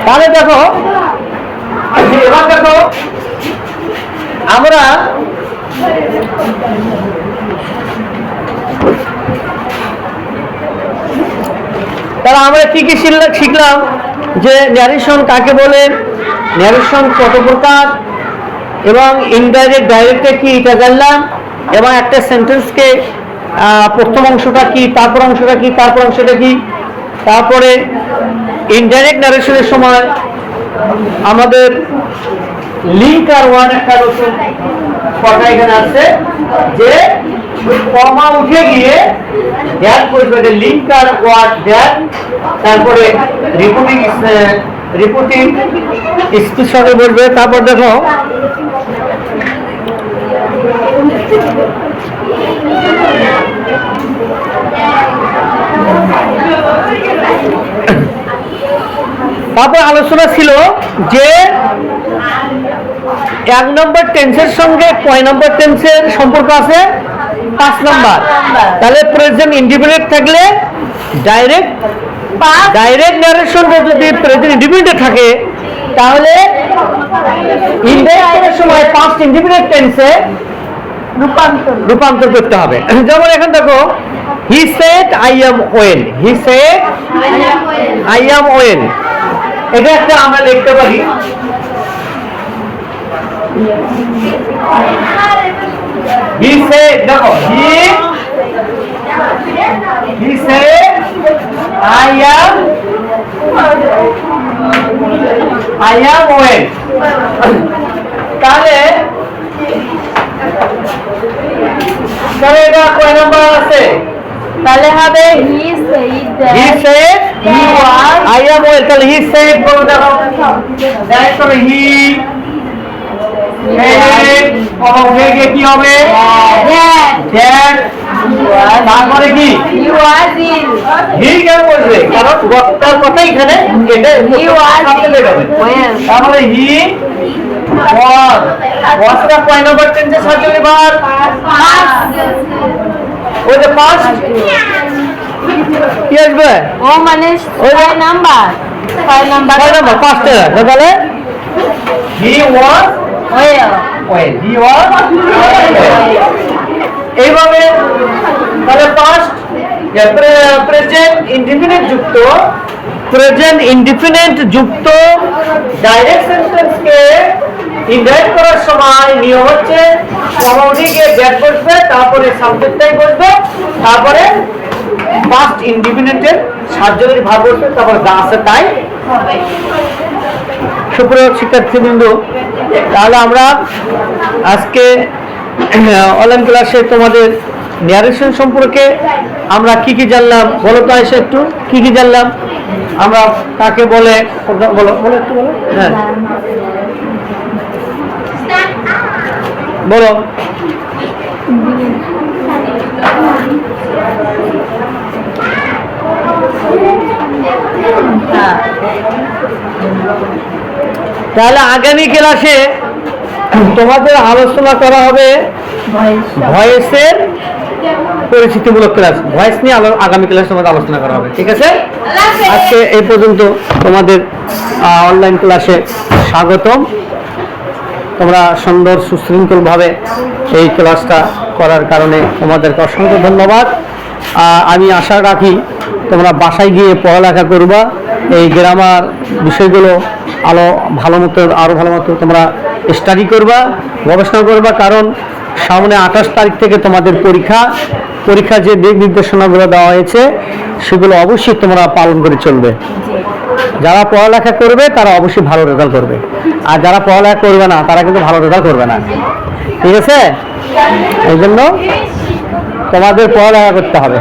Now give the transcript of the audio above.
তাহলে দেখো, এবার দেখো আমরা আমরা কি কি শিখলাম, যে ন্যারেশন কাকে বলে, ন্যারেশন কত প্রকার, এবং ইনডাইরেক্ট ডাইরেক্টে কি এটা জানলাম, এবং একটা সেন্টেন্সকে প্রথম অংশটা কি, তারপর অংশটা কি, তারপর অংশটা কি। তারপরে ইনডাইরেক্ট ন্যারেশনের সময় আমাদের লিঙ্ক আর ওয়ার্ড একটা নতুন কথা এখানে আছে, যে কমা উঠে গিয়ে দ্যাট বসবে, লিঙ্ক আর ওয়ার্ড দ্যাট, তারপরে রিপোর্টিং স্পিচ সঙ্গে বসবে। তারপর দেখো তারপর আলোচনা ছিল যে 1 নম্বর টেন্সের সঙ্গে কয় নম্বর টেন্সের সম্পর্ক আছে, 5 নম্বর। তাহলে প্রেজেন্ট ইন্ডিপেন্ডেন্ট থাকলে ডাইরেক্ট ন্যারেশন যদি প্রেজেন্ট ইন্ডিপেন্ডেন্ট থাকে, তাহলে ইনডাইরেক্টের সময় পাস্ট ইন্ডিপেন্ডেন্ট টেন্সে রূপান্তর করতে হবে। যেমন এখন দেখো, he said I am well, he said I am well, এটা একটা আমরা লিখতে পারি হি সেড, দেখো he said I am well. তাহলে এটা কয় নাম্বার আছে, তাহলে হবে he said he was I am well. তাহলে হি সেড বলো, দেখো ডাইরেক্ট করে হি কি হবে, তারপরে কি হি কেন বলবে, কারণ বক্তার কথা এখানে তাহলে হি ওয়াজটা কয় নম্বর টেন্সে সাহায্য বার, ওই যে পাস্ট কি আসবে, ও মানে 6 নাম্বার পাস্টে। তাহলে হি ওয়াজ ওয়েল, হি ওয়াজ এইভাবে। তাহলে পাস্ট প্রেজেন্ট ইনডিফিনিট যুক্ত ডাইরেক্ট সেন্টেন্সকে ইনডাইরেক্ট করার সময় নিয়ম হচ্ছে কমাউটিকে ব্যাক বসবে, তারপরে সাবজেক্টটাই বসবে, তারপরে পাস্ট ইনডিফিনিটের সাহায্যকারী ভাব বসবে, তারপরে যা আছে তাই হবে। সুপ্রিয় শিক্ষার্থীবৃন্দ, তাহলে আমরা আজকে অনলাইন ক্লাসে তোমাদের ন্যারেশন সম্পর্কে আমরা কি কি জানলাম, বলো তো এসে একটু কি কি জানলাম আমরা, কাকে বলে, বলো বলো একটু বলো। হ্যাঁ বলো। তাহলে আগামী ক্লাসে তোমাদের আলোচনা করা হবে ভয়েসের পরিচিতিমূলক ক্লাস, ভয়েস নিয়ে আগামী ক্লাসে তোমাদের আলোচনা করা হবে। ঠিক আছে, আজকে এই পর্যন্ত তোমাদের অনলাইন ক্লাসে স্বাগতম। তোমরা সুন্দর সুশৃঙ্খলভাবে এই ক্লাসটা করার কারণে তোমাদেরকে অসংখ্য ধন্যবাদ। আমি আশা রাখি তোমরা বাসায় গিয়ে পড়ালেখা করবা, এই গ্রামার বিষয়গুলো আরও ভালো মতো তোমরা স্টাডি করবা, গবেষণা করবা, কারণ সামনে 28 তারিখ থেকে তোমাদের পরীক্ষা যে দিক নির্দেশনাগুলো দেওয়া হয়েছে সেগুলো অবশ্যই তোমরা পালন করে চলবে। যারা পড়ালেখা করবে তারা অবশ্যই ভালো রেজাল্ট করবে, আর যারা পড়ালেখা করবে না তারা কিন্তু ভালো রেজাল্ট করবে না। ঠিক আছে, এই জন্য তোমাদের পড়ালেখা করতে হবে।